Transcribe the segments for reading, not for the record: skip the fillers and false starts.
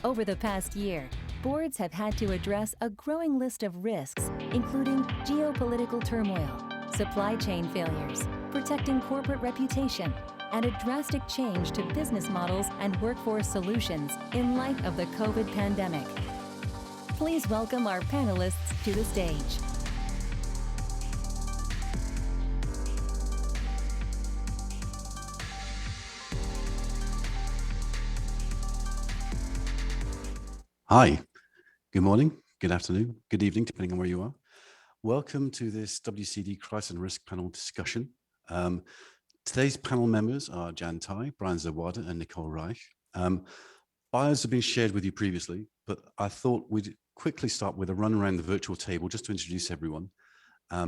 Over the past year, boards have had to address a growing list of risks, including geopolitical turmoil, supply chain failures, protecting corporate reputation, and a drastic change to business models and workforce solutions in light of the COVID pandemic. Please welcome our panelists to the stage. Hi, good morning, good afternoon, good evening, depending on where you are. Welcome to this WCD Crisis and Risk Panel discussion. Today's panel members are Jan Tighe, Brian Zawada, and Nicole Reich. Bios have been shared with you previously, but I thought we'd quickly start with a run around the virtual table just to introduce everyone.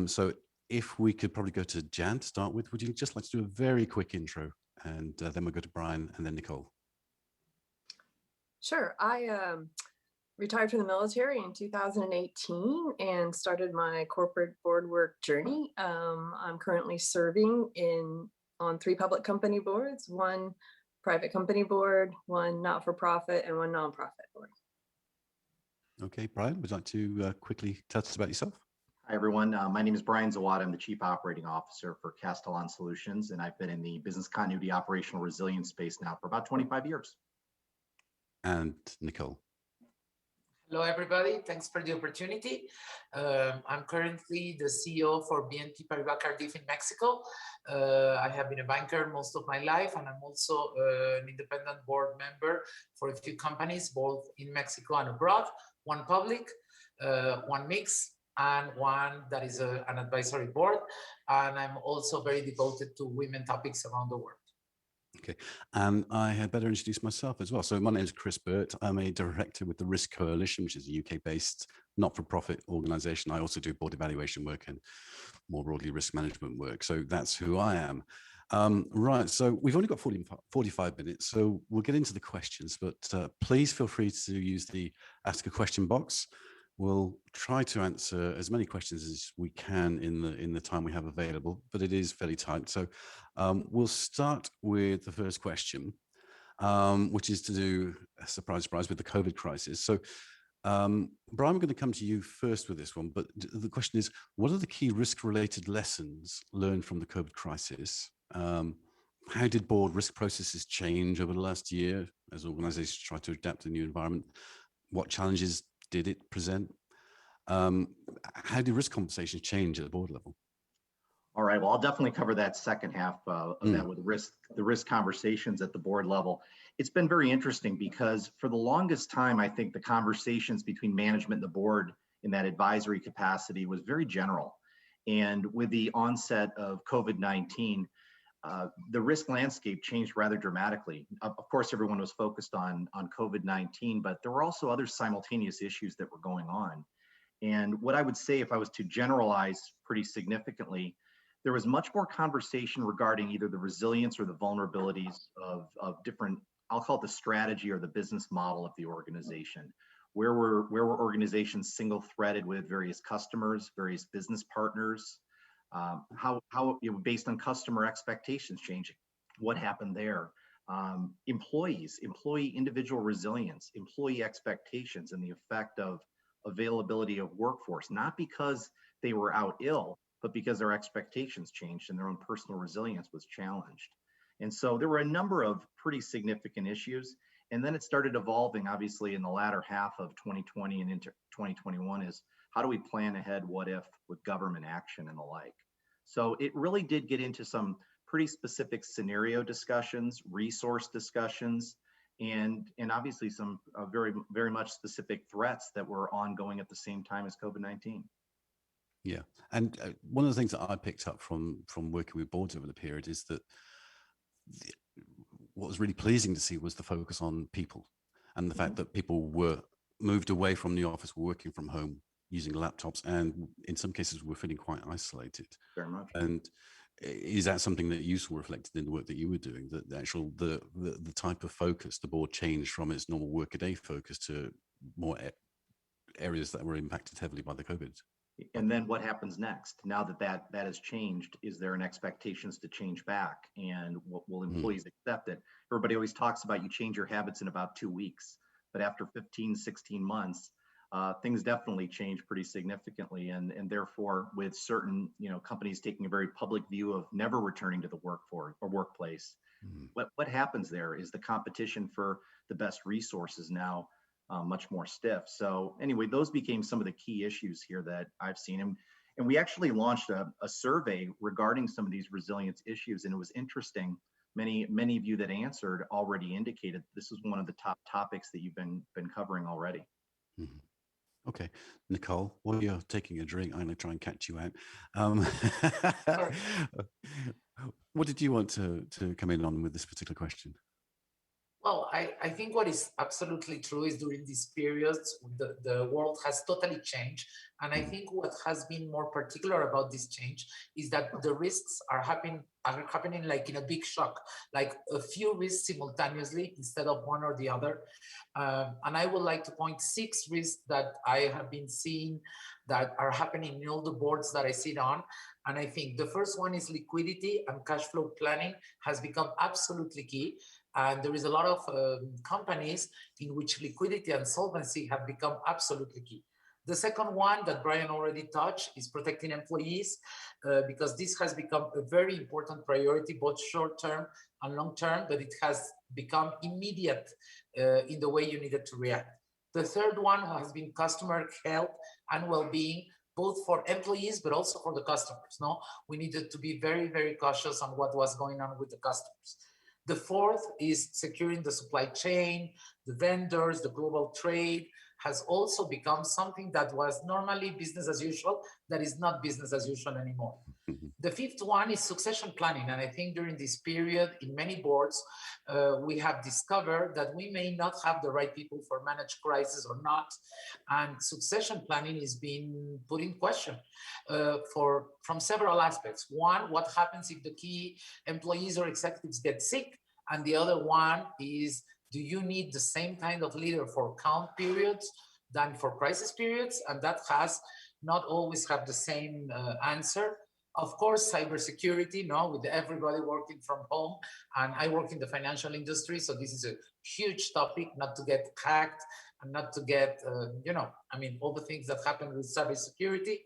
So if we could probably go to Jan to start with, would you just like to do a very quick intro? And then we'll go to Brian and then Nicole. Sure. I retired from the military in 2018 and started my corporate board work journey. I'm currently serving on 3 public company boards, 1 private company board, 1 not-for-profit, and 1 nonprofit board. Okay, Brian, would you like to quickly tell us about yourself? Hi, everyone. My name is Brian Zawada. I'm the Chief Operating Officer for Castellan Solutions, and I've been in the business continuity operational resilience space now for about 25 years. And Nicole. Hello, everybody. Thanks for the opportunity. I'm currently the CEO for BNP Paribas Cardif in Mexico. I have been a banker most of my life, and I'm also an independent board member for a few companies, both in Mexico and abroad, 1 public, 1 mix, and 1 that is an advisory board. And I'm also very devoted to women topics around the world. Okay, and I had better introduce myself as well. So my name is Chris Burt. I'm a director with the Risk Coalition, which is a UK-based not-for-profit organization. I also do board evaluation work and more broadly risk management work. So that's who I am. Right, so we've only got 45 minutes, so we'll get into the questions, but please feel free to use the Ask a Question box. We'll try to answer as many questions as we can in the time we have available, but it is fairly tight. So we'll start with the first question, which is to do, surprise, surprise, with the COVID crisis. So Brian, we're going to come to you first with this one, but the question is, what are the key risk-related lessons learned from the COVID crisis? How did board risk processes change over the last year as organizations try to adapt to the new environment? What challenges did it present? How do risk conversations change at the board level? All right, well, I'll definitely cover that second half of that with the risk conversations at the board level. It's been very interesting because for the longest time, I think the conversations between management and the board in that advisory capacity was very general. And with the onset of COVID-19, the risk landscape changed rather dramatically. Of course, everyone was focused on COVID-19, but there were also other simultaneous issues that were going on. And what I would say, if I was to generalize pretty significantly, there was much more conversation regarding either the resilience or the vulnerabilities of different, I'll call it the strategy or the business model of the organization. Where were organizations single-threaded with various customers, various business partners? How based on customer expectations changing, what happened there? Employee individual resilience, employee expectations, and the effect of availability of workforce, not because they were out ill, but because their expectations changed and their own personal resilience was challenged. And so there were a number of pretty significant issues. And then it started evolving, obviously, in the latter half of 2020 and into 2021 is how do we plan ahead, what if, with government action and the like. So it really did get into some pretty specific scenario discussions, resource discussions, and obviously some very, very much specific threats that were ongoing at the same time as COVID-19. Yeah, and one of the things that I picked up from working with boards over the period is that what was really pleasing to see was the focus on people and the fact that people were moved away from the office, were working from home, using laptops, and in some cases were feeling quite isolated. Very much. And is that something that you saw reflected in the work that you were doing, that the actual the type of focus the board changed from its normal work-a-day focus to more areas that were impacted heavily by the COVID? And then what happens next? Now that has changed, is there an expectations to change back? And will employees accept it? Everybody always talks about you change your habits in about 2 weeks. but after 15, 16 months, things definitely changed pretty significantly. And therefore, with certain, companies taking a very public view of never returning to the workforce or workplace, what happens there is the competition for the best resources now much more stiff. So anyway, those became some of the key issues here that I've seen. And we actually launched a survey regarding some of these resilience issues. And it was interesting. Many of you that answered already indicated this is one of the top topics that you've been covering already. Mm-hmm. Okay, Nicole, while you're taking a drink, I'm going to try and catch you out. What did you want to come in on with this particular question? Well, I think what is absolutely true is during these periods, the world has totally changed. And I think what has been more particular about this change is that the risks are happening like in a big shock, like a few risks simultaneously instead of one or the other. And I would like to point 6 risks that I have been seeing that are happening in all the boards that I sit on. And I think the first one is liquidity and cash flow planning has become absolutely key. And there is a lot of companies in which liquidity and solvency have become absolutely key. The second one that Brian already touched is protecting employees, because this has become a very important priority, both short-term and long-term, but it has become immediate in the way you needed to react. The third one has been customer health and well-being, both for employees, but also for the customers. No, we needed to be very, very cautious on what was going on with the customers. The fourth is securing the supply chain, the vendors, the global trade has also become something that was normally business as usual, that is not business as usual anymore. The fifth one is succession planning. And I think during this period, in many boards, we have discovered that we may not have the right people for managed crisis or not. And succession planning is being put in question from several aspects. One, what happens if the key employees or executives get sick? And the other one is, do you need the same kind of leader for calm periods than for crisis periods? And that has not always have the same answer. Of course, cybersecurity, with everybody working from home. And I work in the financial industry, so this is a huge topic, not to get hacked and not to get, all the things that happen with cybersecurity.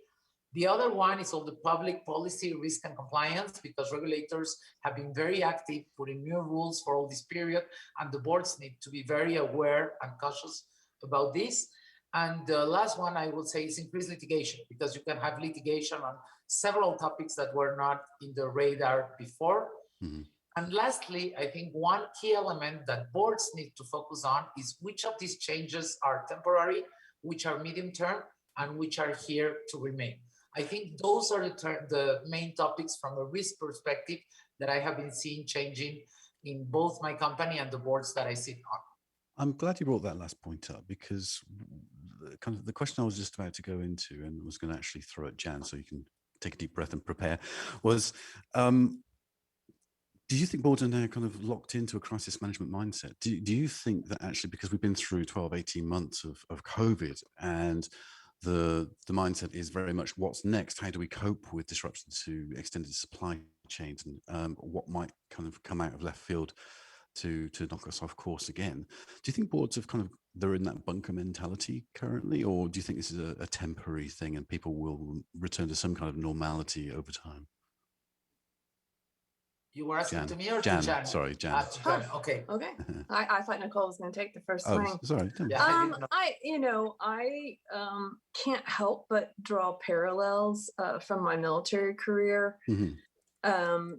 The other one is all the public policy risk and compliance, because regulators have been very active putting new rules for all this period, and the boards need to be very aware and cautious about this. And the last one I would say is increased litigation, because you can have litigation on several topics that were not in the radar before. Mm-hmm. And lastly, I think one key element that boards need to focus on is which of these changes are temporary, which are medium term, and which are here to remain. I think those are the main topics from a risk perspective that I have been seeing changing in both my company and the boards that I sit on. I'm glad you brought that last point up, because kind of the question I was just about to go into and was going to actually throw at Jan, so you can take a deep breath and prepare, was do you think boards are now kind of locked into a crisis management mindset? Do you think that actually, because we've been through 12, 18 months of COVID, and the mindset is very much what's next? How do we cope with disruption to extended supply chains, and what might kind of come out of left field to knock us off course again? Do you think boards have they're in that bunker mentality currently, or do you think this is a temporary thing and people will return to some kind of normality over time? You were asking to me or Jan, to Jan? Sorry, Jan. Jan. Okay. I thought Nicole was going to take the first swing. Sorry. I can't help but draw parallels from my military career. Mm-hmm.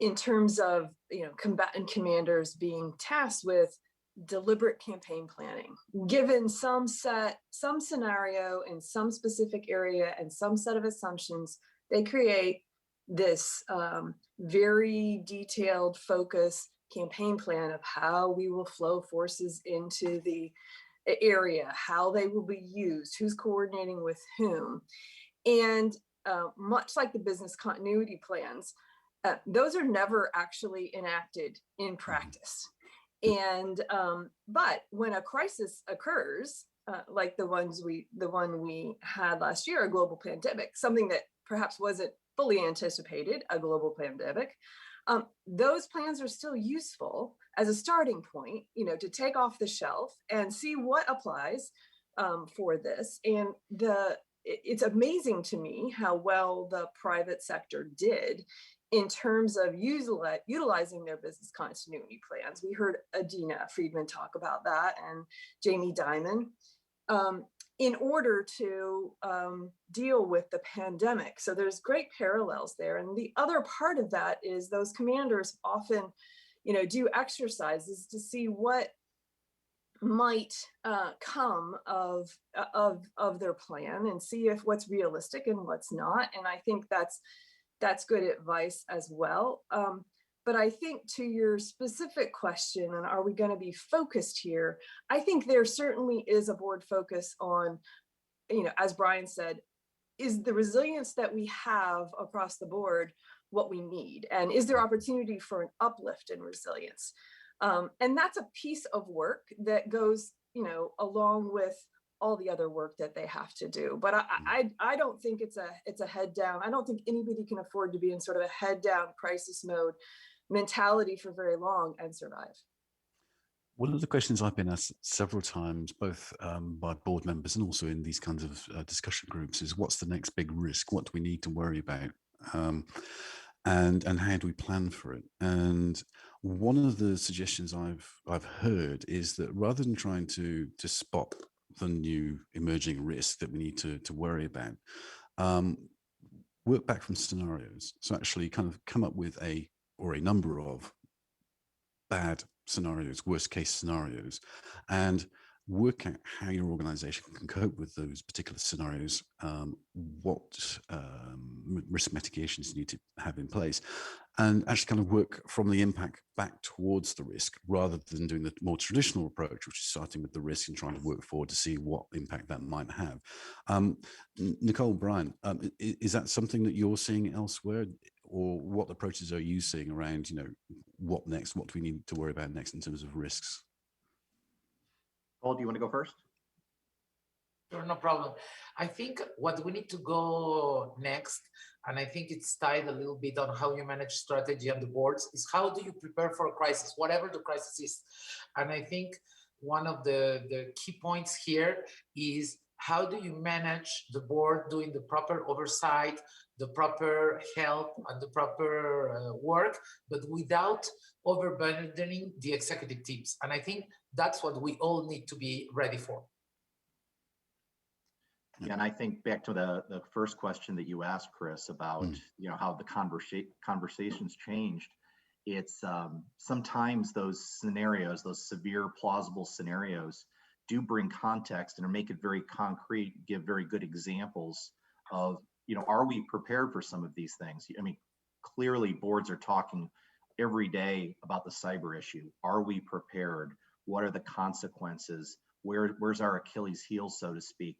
In terms of combatant commanders being tasked with deliberate campaign planning, given some scenario in some specific area and some set of assumptions, they create this very detailed focus campaign plan of how we will flow forces into the area, how they will be used, who's coordinating with whom. And much like the business continuity plans, those are never actually enacted in practice. And but when a crisis occurs, like the one we had last year, a global pandemic, something that perhaps wasn't fully anticipated, a global pandemic, those plans are still useful as a starting point, to take off the shelf and see what applies for this. And it's amazing to me how well the private sector did in terms of utilizing their business continuity plans. We heard Adina Friedman talk about that, and Jamie Dimon, in order to deal with the pandemic. So there's great parallels there. And the other part of that is those commanders often, do exercises to see what might come of their plan, and see if what's realistic and what's not. And I think that's good advice as well. But I think to your specific question, and are we going to be focused here? I think there certainly is a board focus on, as Brian said, is the resilience that we have across the board what we need? And is there opportunity for an uplift in resilience? And that's a piece of work that goes, along with all the other work that they have to do. But I don't think it's a head down. I don't think anybody can afford to be in sort of a head down crisis mode mentality for very long and survive. One of the questions I've been asked several times, both by board members and also in these kinds of discussion groups, is what's the next big risk? What do we need to worry about? And how do we plan for it? And one of the suggestions I've heard is that rather than trying to spot the new emerging risk that we need to worry about, work back from scenarios. So actually kind of come up with a number of bad scenarios, worst case scenarios, and work out how your organization can cope with those particular scenarios, what risk mitigations you need to have in place, and actually kind of work from the impact back towards the risk, rather than doing the more traditional approach, which is starting with the risk and trying to work forward to see what impact that might have. Nicole, Brian, is that something that you're seeing elsewhere? Or what approaches are you seeing around, what next? What do we need to worry about next in terms of risks? Paul, do you want to go first? Sure, no problem. I think what we need to go next, and I think it's tied a little bit on how you manage strategy on the boards, is how do you prepare for a crisis, whatever the crisis is. And I think one of the key points here is how do you manage the board doing the proper oversight, the proper help, and the proper work, but without overburdening the executive teams. And I think that's what we all need to be ready for. Yeah, and I think back to the first question that you asked, Chris, about how the conversations changed. It's sometimes those scenarios, those severe plausible scenarios, do bring context and make it very concrete, give very good examples of, are we prepared for some of these things? I mean, clearly boards are talking every day about the cyber issue. Are we prepared? What are the consequences? Where's our Achilles heel, so to speak?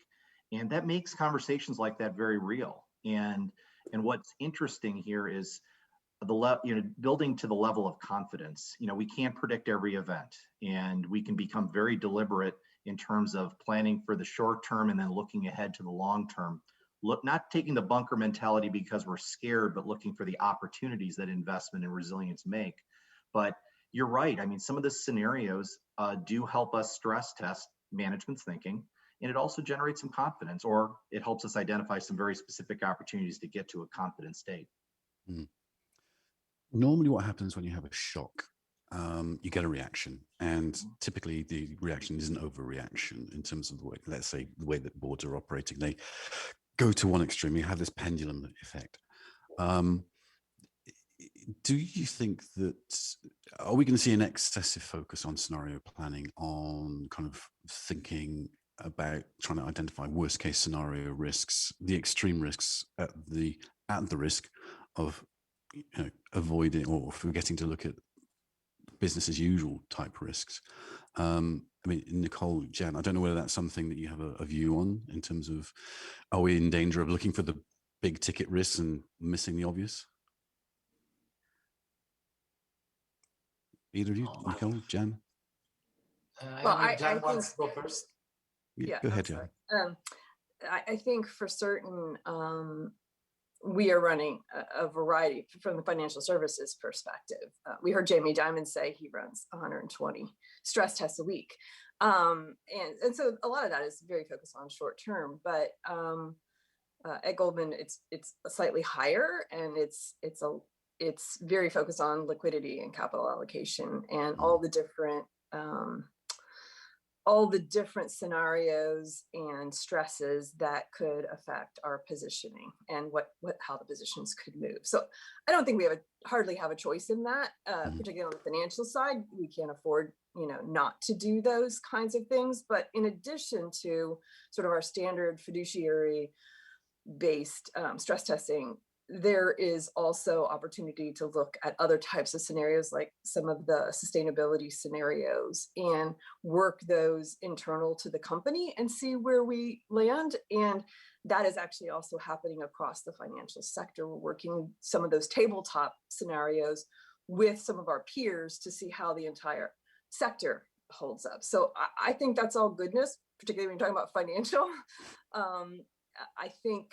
And that makes conversations like that very real. And what's interesting here is building to the level of confidence. We can't predict every event, and we can become very deliberate in terms of planning for the short term and then looking ahead to the long term. Not taking the bunker mentality because we're scared, but looking for the opportunities that investment and resilience make. But you're right. I mean, some of the scenarios do help us stress test management's thinking, and it also generates some confidence, or it helps us identify some very specific opportunities to get to a confident state. Normally what happens when you have a shock, you get a reaction, and typically the reaction is an overreaction in terms of the way, let's say, the way that boards are operating. They go to one extreme, you have this pendulum effect. Do you think that, are we going to see an excessive focus on scenario planning, on kind of thinking about trying to identify worst case scenario risks, the extreme risks at the risk of avoiding or forgetting to look at business as usual type risks? I mean, Nicole, Jan, I don't know whether that's something that you have a view on in terms of, are we in danger of looking for the big ticket risks and missing the obvious? Either of you, Nicole, Jan? Well, Jan wants to go first. Yeah, go ahead, Jan. I think for certain, we are running a variety from the financial services perspective. We heard Jamie Dimon say he runs 120 stress tests a week. And so a lot of that is very focused on short term, but at Goldman, it's slightly higher, and it's very focused on liquidity and capital allocation and all the different scenarios and stresses that could affect our positioning and how the positions could move. So I don't think we hardly have a choice in that, particularly on the financial side. We can't afford, not to do those kinds of things. But in addition to sort of our standard fiduciary based stress testing, there is also opportunity to look at other types of scenarios, like some of the sustainability scenarios, and work those internal to the company and see where we land. And that is actually also happening across the financial sector. We're working some of those tabletop scenarios with some of our peers to see how the entire sector holds up. So I think that's all goodness, particularly when you're talking about financial. I think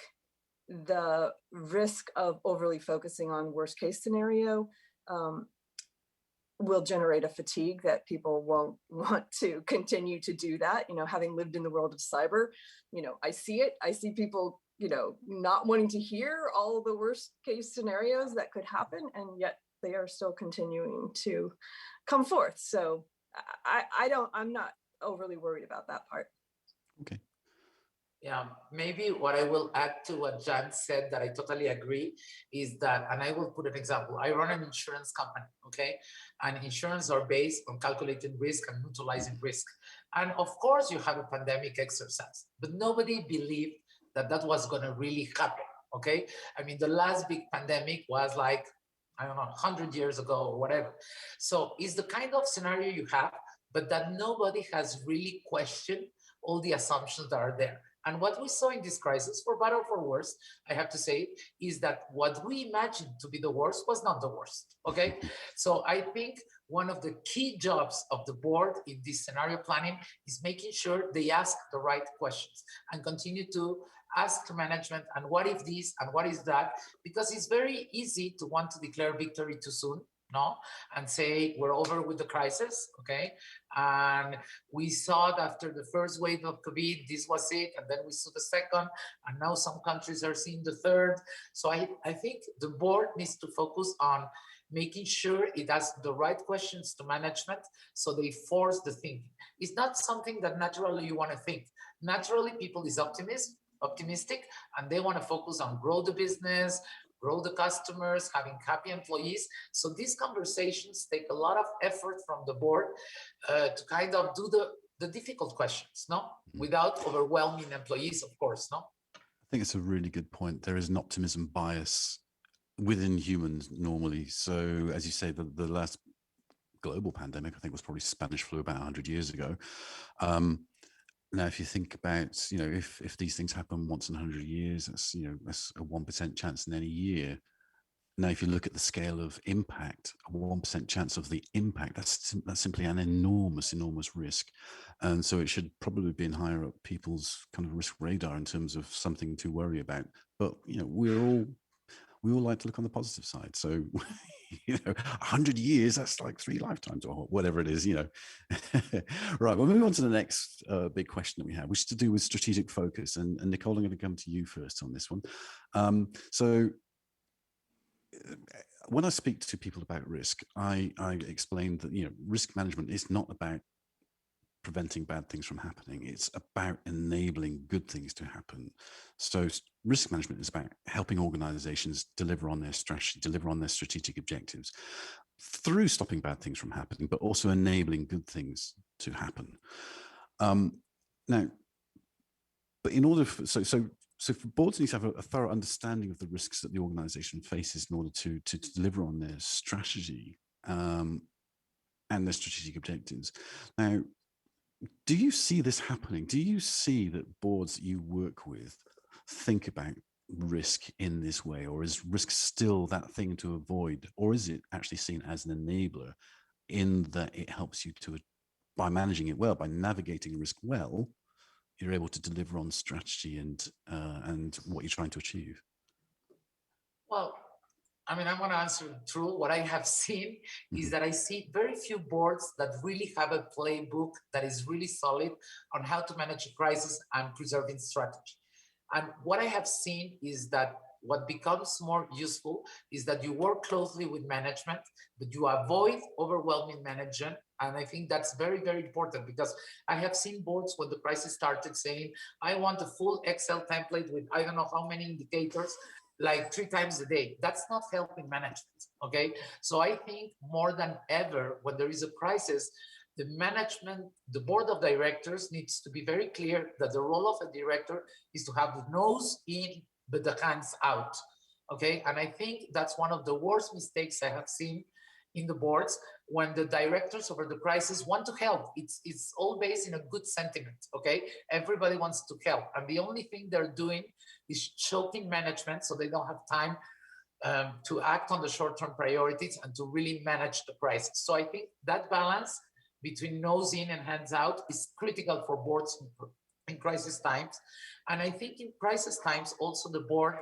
the risk of overly focusing on worst case scenario will generate a fatigue that people won't want to continue to do that. Having lived in the world of cyber, I see it. I see people, not wanting to hear all the worst case scenarios that could happen, and yet they are still continuing to come forth. So I'm not overly worried about that part. Okay. Yeah, maybe what I will add to what Jan said that I totally agree is that, and I will put an example. I run an insurance company, okay? And insurance are based on calculating risk and neutralizing risk. And of course you have a pandemic exercise, but nobody believed that that was gonna really happen, okay? I mean, the last big pandemic was like, I don't know, 100 years ago or whatever. So it's the kind of scenario you have, but that nobody has really questioned all the assumptions that are there. And what we saw in this crisis, for better or for worse, I have to say, is that what we imagined to be the worst was not the worst, okay? So I think one of the key jobs of the board in this scenario planning is making sure they ask the right questions and continue to ask management, and what if this, and what is that? Because it's very easy to want to declare victory too soon, no, and say we're over with the crisis, okay? And we saw that after the first wave of COVID, this was it, and then we saw the second, and now some countries are seeing the third. So I think the board needs to focus on making sure it asks the right questions to management, so they force the thinking. It's not something that naturally you want to think. Naturally, people is optimistic, and they want to focus on grow the business, grow the customers, having happy employees. So these conversations take a lot of effort from the board to kind of do the difficult questions, no? Without overwhelming employees, of course, no? I think it's a really good point. There is an optimism bias within humans normally. So as you say, the last global pandemic, I think, was probably Spanish flu about 100 years ago. Now, if you think about, if these things happen once in 100 years, that's, that's a 1% chance in any year. Now, if you look at the scale of impact, a 1% chance of the impact, that's simply an enormous, enormous risk. And so it should probably be in higher up people's kind of risk radar in terms of something to worry about. But, we all like to look on the positive side. So, 100 years, that's like 3 lifetimes or whatever it is, Right, we'll move on to the next big question that we have, which is to do with strategic focus. And Nicole, I'm going to come to you first on this one. So when I speak to people about risk, I explain that, risk management is not about preventing bad things from happening. It's about enabling good things to happen. So risk management is about helping organizations deliver on their strategy, deliver on their strategic objectives through stopping bad things from happening, but also enabling good things to happen. Now, but in order for, so for boards need to have a thorough understanding of the risks that the organization faces in order to deliver on their strategy and their strategic objectives. Now, do you see this happening? Do you see that boards that you work with think about risk in this way, or is risk still that thing to avoid, or is it actually seen as an enabler in that it helps you to, by managing it well, by navigating risk well, you're able to deliver on strategy and what you're trying to achieve? Well, I mean, I'm going to answer true. What I have seen is that I see very few boards that really have a playbook that is really solid on how to manage a crisis and preserving strategy. And what I have seen is that what becomes more useful is that you work closely with management, but you avoid overwhelming management. And I think that's very, very important, because I have seen boards when the crisis started saying, I want a full Excel template with I don't know how many indicators, like 3 times a day. That's not helping management, okay? So I think more than ever, when there is a crisis, the management, the board of directors needs to be very clear that the role of a director is to have the nose in, but the hands out, okay? And I think that's one of the worst mistakes I have seen in the boards, when the directors over the crisis want to help. It's all based in a good sentiment, okay? Everybody wants to help. And the only thing they're doing is choking management so they don't have time to act on the short-term priorities and to really manage the crisis. So I think that balance between nose in and hands out is critical for boards in crisis times. And I think in crisis times, also the board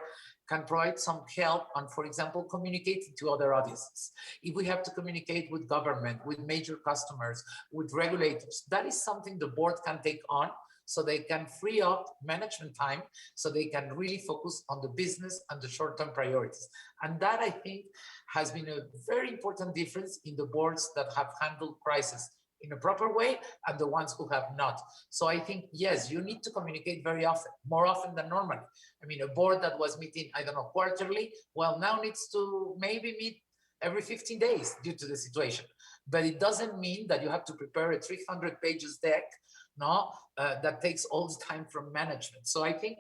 can provide some help on, for example, communicating to other audiences. If we have to communicate with government, with major customers, with regulators, that is something the board can take on, so they can free up management time, so they can really focus on the business and the short-term priorities. And that, I think, has been a very important difference in the boards that have handled crisis in a proper way and the ones who have not. So I think, yes, you need to communicate very often, more often than normally. I mean, a board that was meeting, I don't know, quarterly, well, now needs to maybe meet every 15 days due to the situation. But it doesn't mean that you have to prepare a 300 pages deck, no, that takes all the time from management. So I think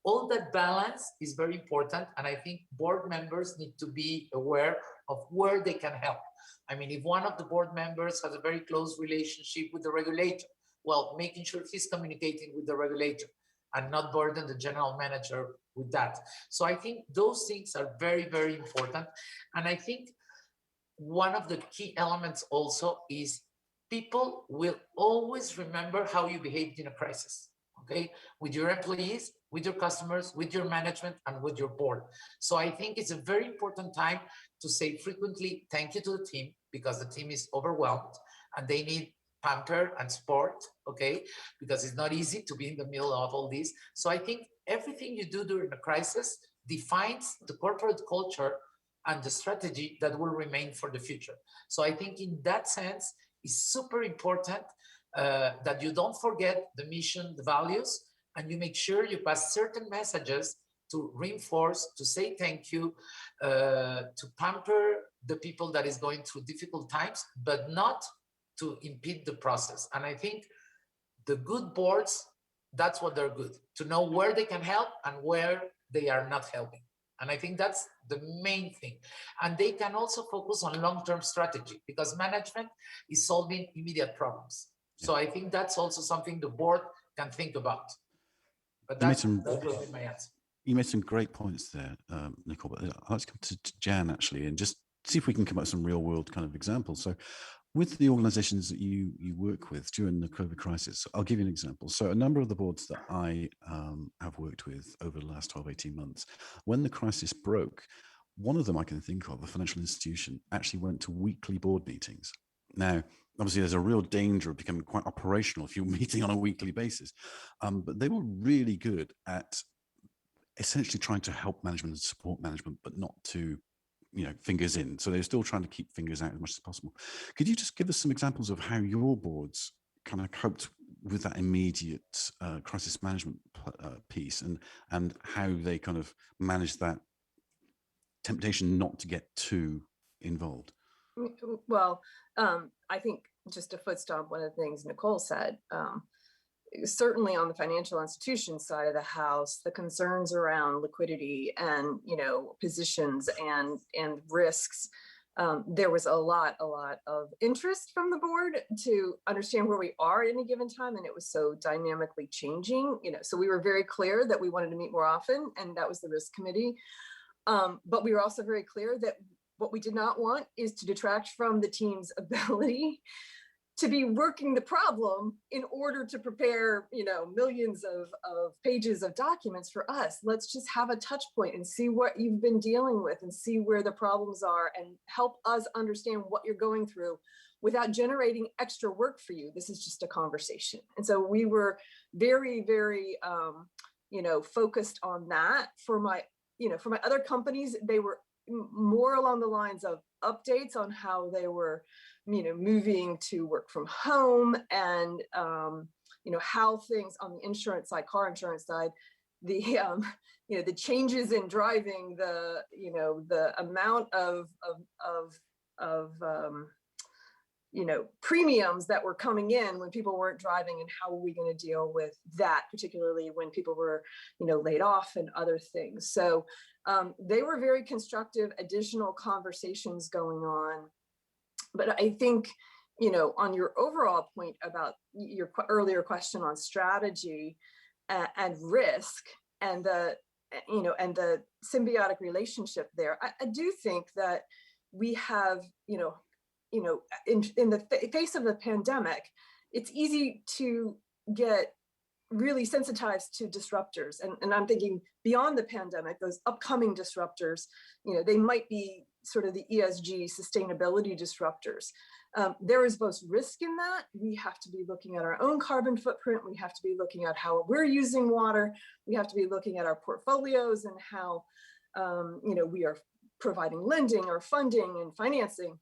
all that balance is very important. And I think board members need to be aware of where they can help. I mean, if one of the board members has a very close relationship with the regulator, well, making sure he's communicating with the regulator and not burden the general manager with that. So I think those things are very, very important. And I think one of the key elements also is people will always remember how you behaved in a crisis, okay? With your employees, with your customers, with your management, and with your board. So I think it's a very important time to say frequently thank you to the team, because the team is overwhelmed and they need pamper and support, okay? Because it's not easy to be in the middle of all this. So I think everything you do during a crisis defines the corporate culture and the strategy that will remain for the future. So I think in that sense, it's super important that you don't forget the mission, the values, and you make sure you pass certain messages to reinforce, to say thank you, to pamper the people that is going through difficult times, but not to impede the process. And I think the good boards, that's what they're good, to know where they can help and where they are not helping. And I think that's the main thing. And they can also focus on long-term strategy, because management is solving immediate problems. So I think that's also something the board can think about. But that will be my answer. You made some great points there, Nicole. But I'd like to come to Jan, actually, and just see if we can come up with some real-world kind of examples. So with the organizations that you work with during the COVID crisis, I'll give you an example. So a number of the boards that I have worked with over the last 12, 18 months, when the crisis broke, one of them I can think of, a financial institution, actually went to weekly board meetings. Now, obviously, there's a real danger of becoming quite operational if you're meeting on a weekly basis. But they were really good at essentially trying to help management and support management, but not to, fingers in. So they're still trying to keep fingers out as much as possible. Could you just give us some examples of how your boards kind of coped with that immediate crisis management piece, and how they kind of managed that temptation not to get too involved? Well, I think just a foot stomp, one of the things Nicole said, certainly on the financial institution side of the house, the concerns around liquidity and, positions and risks, there was a lot of interest from the board to understand where we are at any given time. And it was so dynamically changing, so we were very clear that we wanted to meet more often, and that was the risk committee. But we were also very clear that what we did not want is to detract from the team's ability to be working the problem in order to prepare, millions of pages of documents for us. Let's just have a touch point and see what you've been dealing with and see where the problems are and help us understand what you're going through without generating extra work for you. This is just a conversation. And so we were very, very, focused on that. For my other companies, they were more along the lines of updates on how they were, moving to work from home and, how things on the insurance side, car insurance side, the changes in driving, the amount of premiums that were coming in when people weren't driving, and how are we going to deal with that, particularly when people were, laid off and other things. So they were very constructive, additional conversations going on. But I think, on your overall point about your earlier question on strategy and risk and the symbiotic relationship there, I do think that we have, in the face of the pandemic, it's easy to get really sensitized to disruptors. And I'm thinking beyond the pandemic, those upcoming disruptors, they might be sort of the ESG sustainability disruptors. There is both risk in that. We have to be looking at our own carbon footprint. We have to be looking at how we're using water. We have to be looking at our portfolios and how, we are providing lending or funding and financing.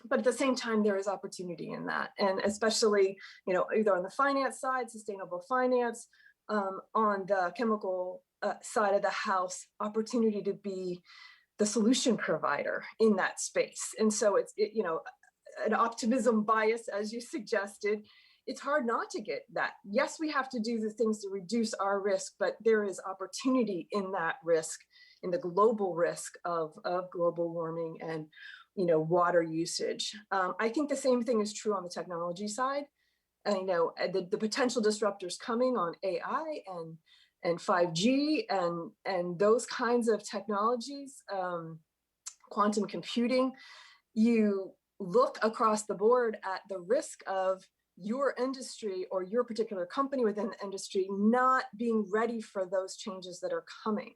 But at the same time, there is opportunity in that. And especially, either on the finance side, sustainable finance, on the chemical side of the house, opportunity to be the solution provider in that space. And so it's, an optimism bias, as you suggested. It's hard not to get that. Yes, we have to do the things to reduce our risk, but there is opportunity in that risk, in the global risk of global warming and water usage. I think the same thing is true on the technology side. The potential disruptors coming on AI and 5G and those kinds of technologies, quantum computing. You look across the board at the risk of your industry or your particular company within the industry not being ready for those changes that are coming.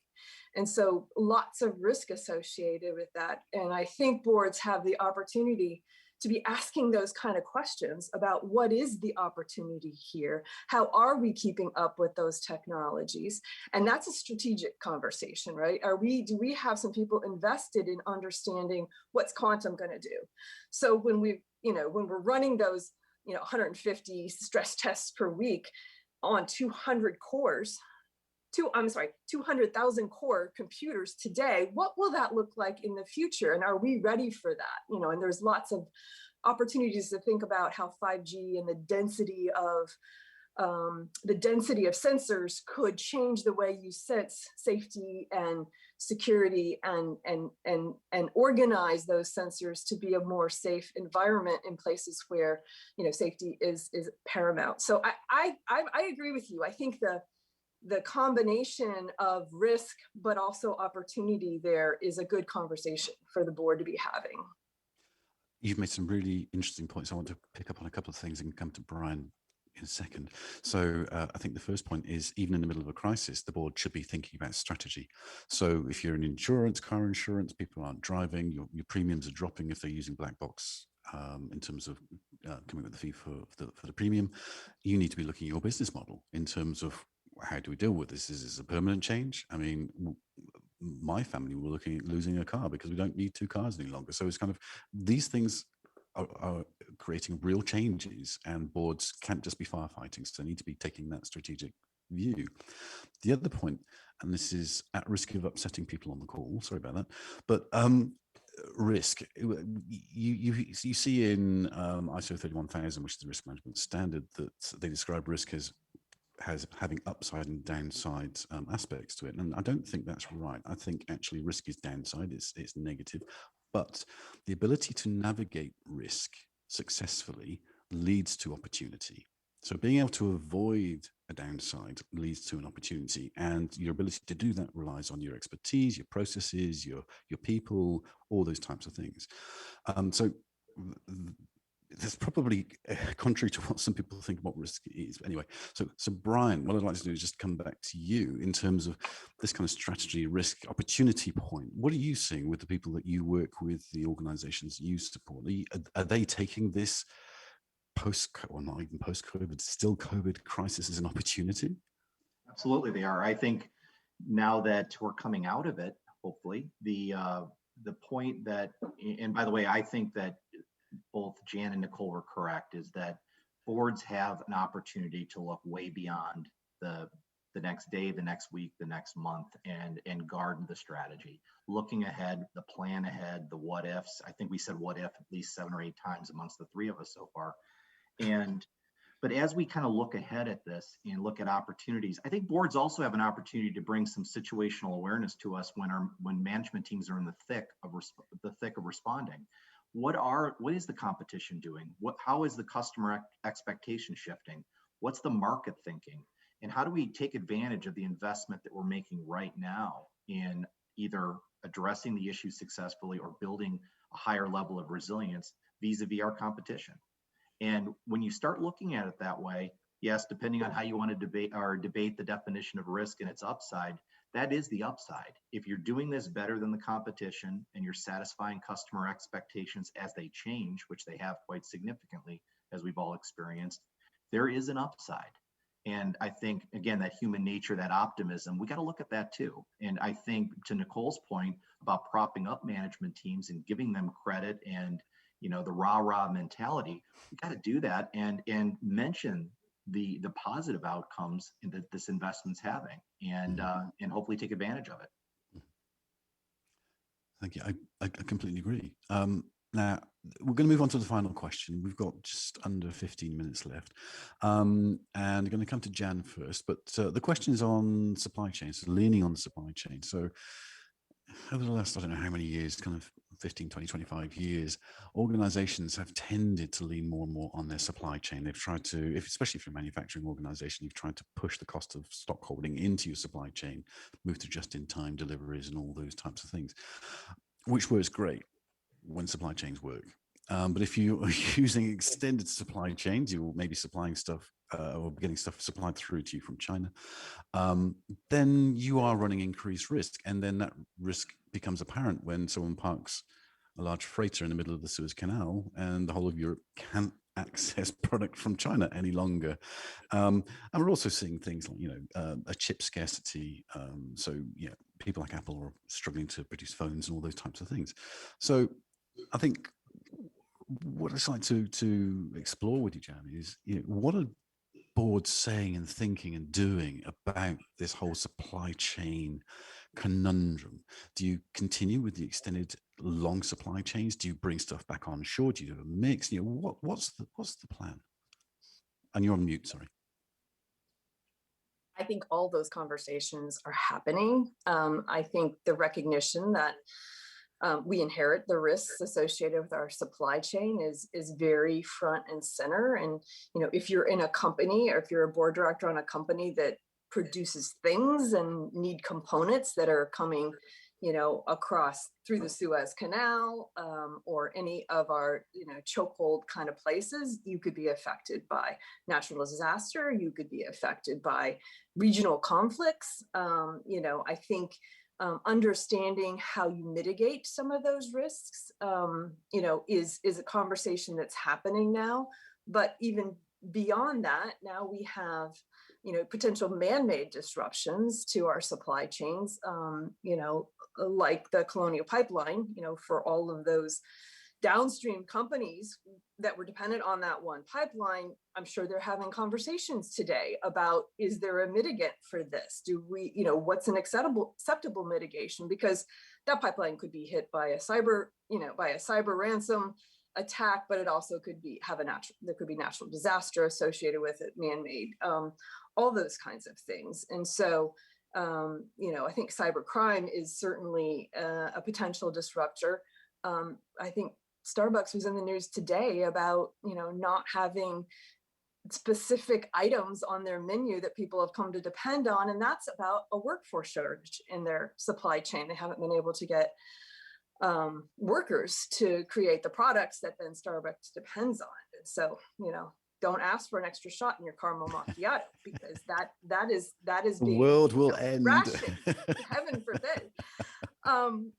And so lots of risk associated with that. And I think boards have the opportunity to be asking those kind of questions about what is the opportunity here? How are we keeping up with those technologies? And that's a strategic conversation, right? Do we have some people invested in understanding what's quantum going to do? So when when we're running those 150 stress tests per week on 200 cores, 200,000 core computers today, what will that look like in the future? And are we ready for that? And there's lots of opportunities to think about how 5G and the density of sensors could change the way you sense safety and security and organize those sensors to be a more safe environment in places where safety is paramount. So I agree with you. I think the combination of risk but also opportunity there is a good conversation for the board to be having. You've made some really interesting points. I want to pick up on a couple of things and come to Brian in a second. So I think the first point is, even in the middle of a crisis, the board should be thinking about strategy. So if you're in insurance, car insurance, people aren't driving, your premiums are dropping if they're using black box in terms of coming with the fee for the premium. You need to be looking at your business model in terms of, how do we deal with this? Is this a permanent change? I mean, my family were looking at losing a car because we don't need 2 cars any longer. So it's kind of, these things are creating real changes, and boards can't just be firefighting. So they need to be taking that strategic view. The other point, and this is at risk of upsetting people on the call, sorry about that, but risk, you see in ISO 31000, which is the risk management standard, that they describe risk as having upside and downside aspects to it. And I don't think that's right. I think actually risk is downside, it's negative, but the ability to navigate risk successfully leads to opportunity. So being able to avoid a downside leads to an opportunity, and your ability to do that relies on your expertise, your processes, your people, all those types of things. So that's probably contrary to what some people think about risk is. But anyway, so Brian, what I'd like to do is just come back to you in terms of this kind of strategy, risk, opportunity point. What are you seeing with the people that you work with, the organizations you support? Are they taking this not even post-COVID, still COVID crisis as an opportunity? Absolutely, they are. I think now that we're coming out of it, hopefully, the point that, and by the way, I think that both Jan and Nicole were correct, is that boards have an opportunity to look way beyond the next day, the next week, the next month, and garden the strategy, looking ahead, the plan ahead, the what ifs. I think we said what if at least 7 or 8 times amongst the 3 of us so far. But as we kind of look ahead at this and look at opportunities, I think boards also have an opportunity to bring some situational awareness to us when management teams are in the thick of responding. What is the competition doing? How is the customer expectation shifting? What's the market thinking? And how do we take advantage of the investment that we're making right now in either addressing the issue successfully or building a higher level of resilience vis-a-vis our competition? And when you start looking at it that way, yes, depending on how you want to debate the definition of risk and its upside, that is the upside. If you're doing this better than the competition and you're satisfying customer expectations as they change, which they have quite significantly, as we've all experienced, there is an upside. And I think, again, that human nature, that optimism, we got to look at that too. And I think to Nicole's point about propping up management teams and giving them credit and the rah-rah mentality, we got to do that and mention the positive outcomes that this investment's having, and hopefully take advantage of it. Thank you. I completely agree. Now we're going to move on to the final question. We've got just under 15 minutes left, and I'm going to come to Jan first. But the question is on supply chain, so leaning on the supply chain. So over the last, I don't know how many years, kind of 15, 20, 25 years, organizations have tended to lean more and more on their supply chain. They've tried to, especially if you're a manufacturing organization, you've tried to push the cost of stock holding into your supply chain, move to just-in-time deliveries and all those types of things, which works great when supply chains work. But if you are using extended supply chains, you're maybe supplying stuff or getting stuff supplied through to you from China, then you are running increased risk. And then that risk becomes apparent when someone parks a large freighter in the middle of the Suez Canal and the whole of Europe can't access product from China any longer. And we're also seeing things like, a chip scarcity. So, people like Apple are struggling to produce phones and all those types of things. So I think what I'd like to explore with you, Jan, is what are boards saying and thinking and doing about this whole supply chain conundrum? Do you continue with the extended long supply chains? Do you bring stuff back on shore? Do you do a mix? What's the plan? And you're on mute, sorry. I think all those conversations are happening. I think the recognition that we inherit the risks associated with our supply chain is very front and center. And, if you're in a company or if you're a board director on a company that produces things and need components that are coming, across through the Suez Canal or any of our, chokehold kind of places, you could be affected by natural disaster. You could be affected by regional conflicts. I think understanding how you mitigate some of those risks, is a conversation that's happening now. But even beyond that, now we have, potential man-made disruptions to our supply chains, like the Colonial Pipeline, for all of those downstream companies that were dependent on that one pipeline. I'm sure they're having conversations today about, is there a mitigant for this? Do we, what's an acceptable mitigation? Because that pipeline could be hit by a cyber ransom attack, but it also could be there could be natural disaster associated with it, man-made, all those kinds of things. And so, I think cybercrime is certainly a potential disruptor. I think Starbucks was in the news today about, not having specific items on their menu that people have come to depend on. And that's about a workforce shortage in their supply chain. They haven't been able to get workers to create the products that then Starbucks depends on. happen. So, don't ask for an extra shot in your caramel macchiato, because that is The being, world will end. rationed. Heaven forbid. And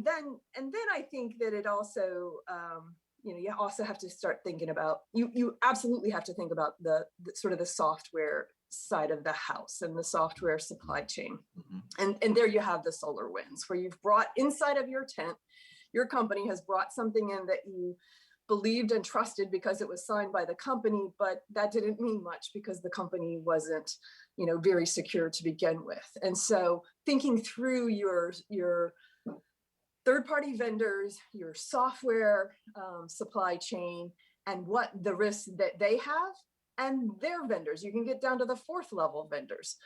then I think that it also, you also have to start thinking about, you absolutely have to think about the sort of the software side of the house and the software supply chain. And there you have the solar winds, where you've brought inside of your tent, your company has brought something in that you believed and trusted because it was signed by the company, but that didn't mean much because the company wasn't, very secure to begin with. And so thinking through your third-party vendors, your software supply chain, and what the risks that they have, and their vendors. You can get down to the fourth level vendors.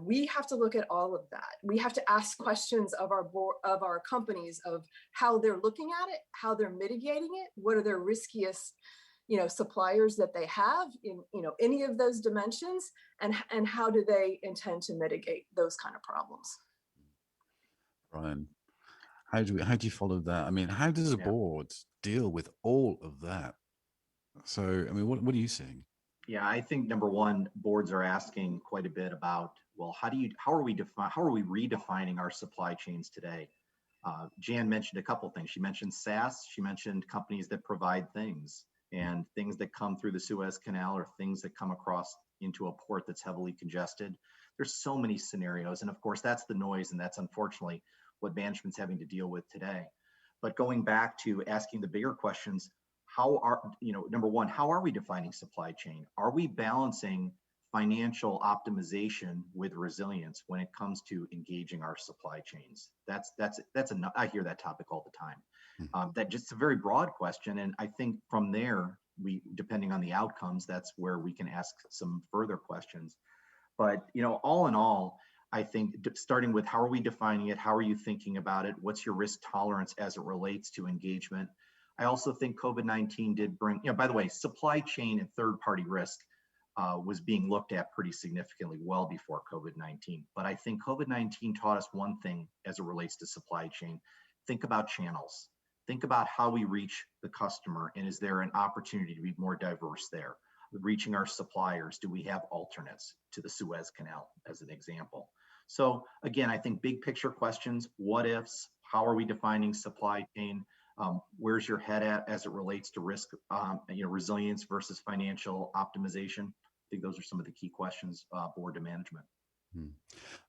We have to look at all of that. We have to ask questions of our board, of our companies, of how they're looking at it, how they're mitigating it, what are their riskiest, suppliers that they have in, any of those dimensions, and how do they intend to mitigate those kind of problems. Brian, how do you follow that? I mean, how does a board deal with all of that? So, I mean, what are you seeing? Yeah, I think number one, boards are asking quite a bit about, well, how are we redefining our supply chains today? Jan mentioned a couple things. She mentioned SaaS. She mentioned companies that provide things, and things that come through the Suez Canal, or things that come across into a port that's heavily congested. There's so many scenarios, and of course, that's the noise, and that's unfortunately what management's having to deal with today. But going back to asking the bigger questions, number one, how are we defining supply chain? Are we balancing financial optimization with resilience when it comes to engaging our supply chains? I hear that topic all the time. That just a very broad question, and I think from there, depending on the outcomes, that's where we can ask some further questions. But all in all, I think starting with how are we defining it? How are you thinking about it? What's your risk tolerance as it relates to engagement? I also think COVID-19 did bring, by the way, supply chain and third-party risk was being looked at pretty significantly well before COVID-19. But I think COVID-19 taught us one thing as it relates to supply chain. Think about channels. Think about how we reach the customer, and is there an opportunity to be more diverse there? Reaching our suppliers, do we have alternates to the Suez Canal, as an example? So again, I think big picture questions, what ifs, how are we defining supply chain? Where's your head at as it relates to risk, resilience versus financial optimization? I think those are some of the key questions, board to management.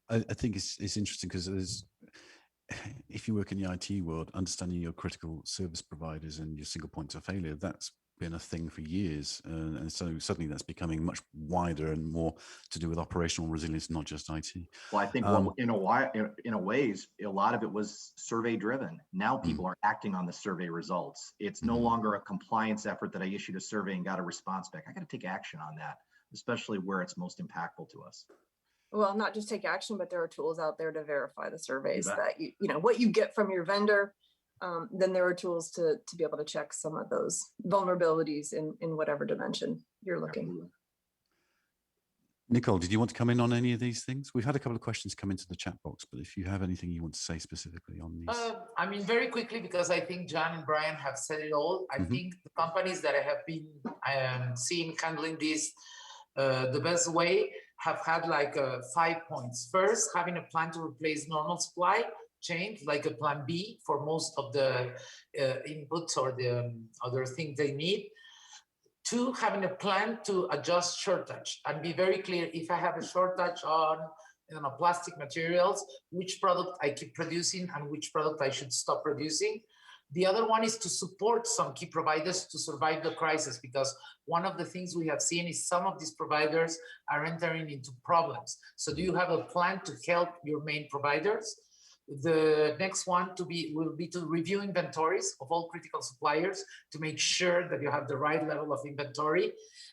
I think it's interesting because if you work in the IT world, understanding your critical service providers and your single points of failure, that's been a thing for years. And so suddenly that's becoming much wider and more to do with operational resilience, not just IT. Well, I think in a ways, a lot of it was survey driven. Now people are acting on the survey results. It's no longer a compliance effort that I issued a survey and got a response back. I got to take action on that, especially where it's most impactful to us. Well, not just take action, but there are tools out there to verify the surveys that what you get from your vendor. Then there are tools to be able to check some of those vulnerabilities in whatever dimension you're looking. Absolutely. Nicole, did you want to come in on any of these things? We've had a couple of questions come into the chat box, but if you have anything you want to say specifically on these. I mean, very quickly, because I think John and Brian have said it all. I think the companies that I have been seeing handling this the best way have had like 5 points. First, having a plan to replace normal supply chain, like a plan B for most of the inputs or the other things they need. 2, having a plan to adjust shortage and be very clear, if I have a shortage on plastic materials, which product I keep producing and which product I should stop producing. The other one is to support some key providers to survive the crisis, because one of the things we have seen is some of these providers are entering into problems. So do you have a plan to help your main providers? The next one will be to review inventories of all critical suppliers to make sure that you have the right level of inventory.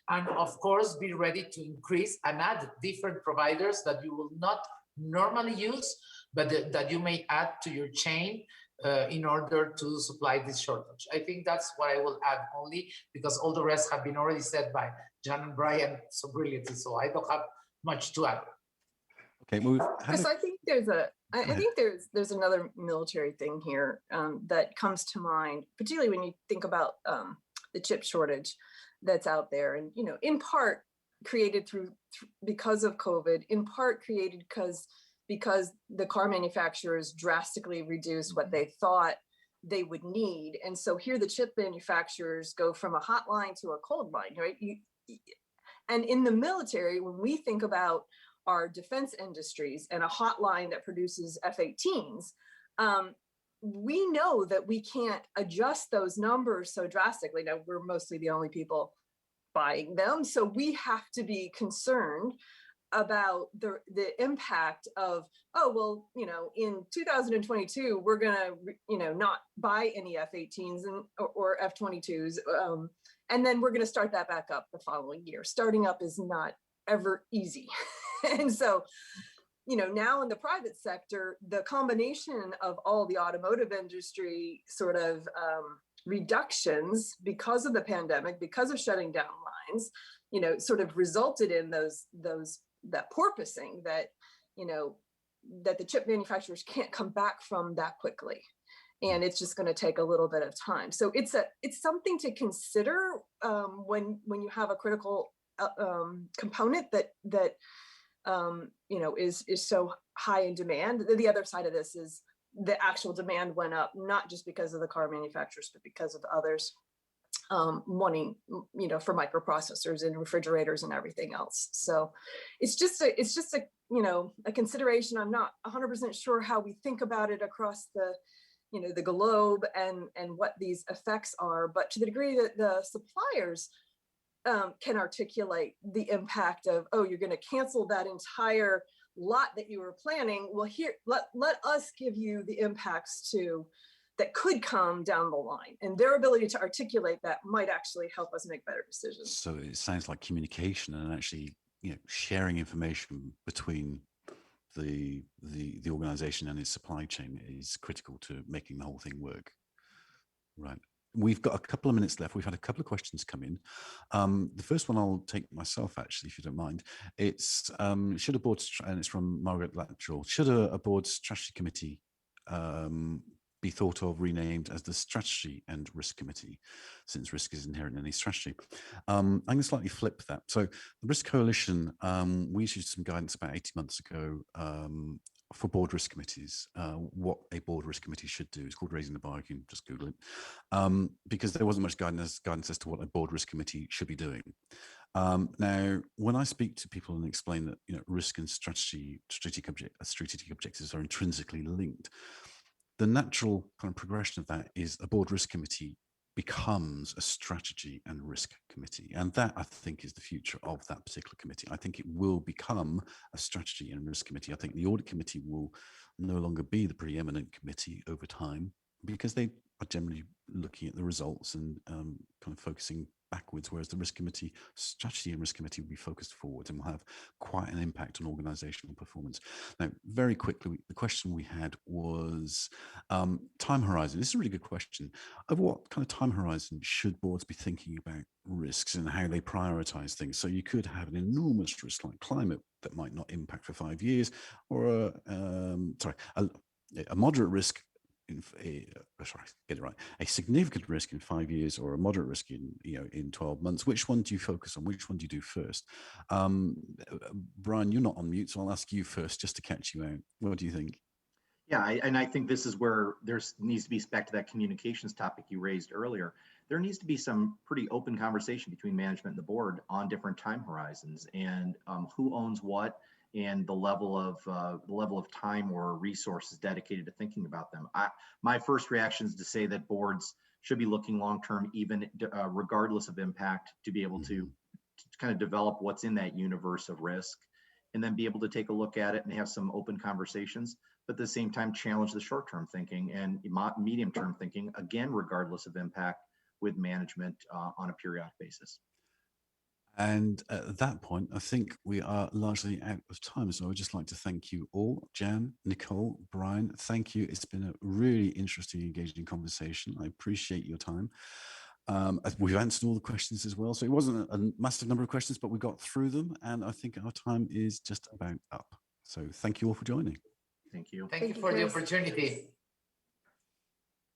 And of course, be ready to increase and add different providers that you will not normally use, but that you may add to your chain in order to supply this shortage. I think that's what I will add only, because all the rest have been already said by John and Brian so brilliantly, so I don't have much to add. Okay, well, Chris, I think there's another military thing here that comes to mind, particularly when you think about the chip shortage that's out there. And, in part created because of COVID, in part created because the car manufacturers drastically reduced what they thought they would need. And so here the chip manufacturers go from a hot line to a cold line, right? And in the military, when we think about our defense industries and a hot line that produces F-18s, we know that we can't adjust those numbers so drastically. Now, we're mostly the only people buying them, so we have to be concerned about the impact of, in 2022 we're gonna not buy any F-18s or F-22s, and then we're gonna start that back up the following year. Starting up is not ever easy. And so now in the private sector, the combination of all the automotive industry sort of reductions because of the pandemic, because of shutting down lines, sort of resulted in that porpoising that, that the chip manufacturers can't come back from that quickly. And it's just going to take a little bit of time. So it's something to consider when you have a critical component that is so high in demand. The other side of this is the actual demand went up, not just because of the car manufacturers, but because of others wanting, for microprocessors and refrigerators and everything else. So it's just a consideration. I'm not 100% sure how we think about it across the globe and what these effects are, but to the degree that the suppliers can articulate the impact of, you're going to cancel that entire lot that you were planning. Well, here, let us give you the impacts that could come down the line, and their ability to articulate that might actually help us make better decisions. So it sounds like communication and actually, sharing information between the organization and its supply chain is critical to making the whole thing work. Right. We've got a couple of minutes left. We've had a couple of questions come in. The first one I'll take myself, actually, if you don't mind. It's should a board, and it's from Margaret Latchell, should a board strategy committee be thought of renamed as the Strategy and Risk Committee, since risk is inherent in any strategy? I'm going to slightly flip that. So the Risk Coalition, we issued some guidance about 18 months ago for board risk committees, what a board risk committee should do. It's called Raising the Bar. You can just Google it, because there wasn't much guidance as to what a board risk committee should be doing. Now, when I speak to people and explain that risk and strategic objectives are intrinsically linked, the natural kind of progression of that is a board risk committee becomes a strategy and risk committee. And that, I think, is the future of that particular committee. I think it will become a strategy and risk committee. I think the audit committee will no longer be the preeminent committee over time, because they are generally looking at the results and kind of focusing backwards, whereas the risk committee, strategy and risk committee, will be focused forward and will have quite an impact on organizational performance. Now, very quickly, the question we had was time horizon. This is a really good question. Over what kind of time horizon should boards be thinking about risks and how they prioritize things? So you could have an enormous risk like climate that might not impact for 5 years, or a moderate risk a significant risk in 5 years, or a moderate risk in 12 months. Which one do you focus on? Which one do you do first? Brian, you're not on mute, so I'll ask you first just to catch you out. What do you think? Yeah, and I think this is where there needs to be, back to that communications topic you raised earlier, there needs to be some pretty open conversation between management and the board on different time horizons and who owns what, and the level of time or resources dedicated to thinking about them. My first reaction is to say that boards should be looking long-term, even regardless of impact, to be able to kind of develop what's in that universe of risk, and then be able to take a look at it and have some open conversations, but at the same time challenge the short-term thinking and medium-term thinking, again, regardless of impact, with management on a periodic basis. And at that point, I think we are largely out of time. So I would just like to thank you all, Jan, Nicole, Brian. Thank you. It's been a really interesting, engaging conversation. I appreciate your time. We've answered all the questions as well. So it wasn't a massive number of questions, but we got through them. And I think our time is just about up. So thank you all for joining. Thank you. Thank you for the opportunity.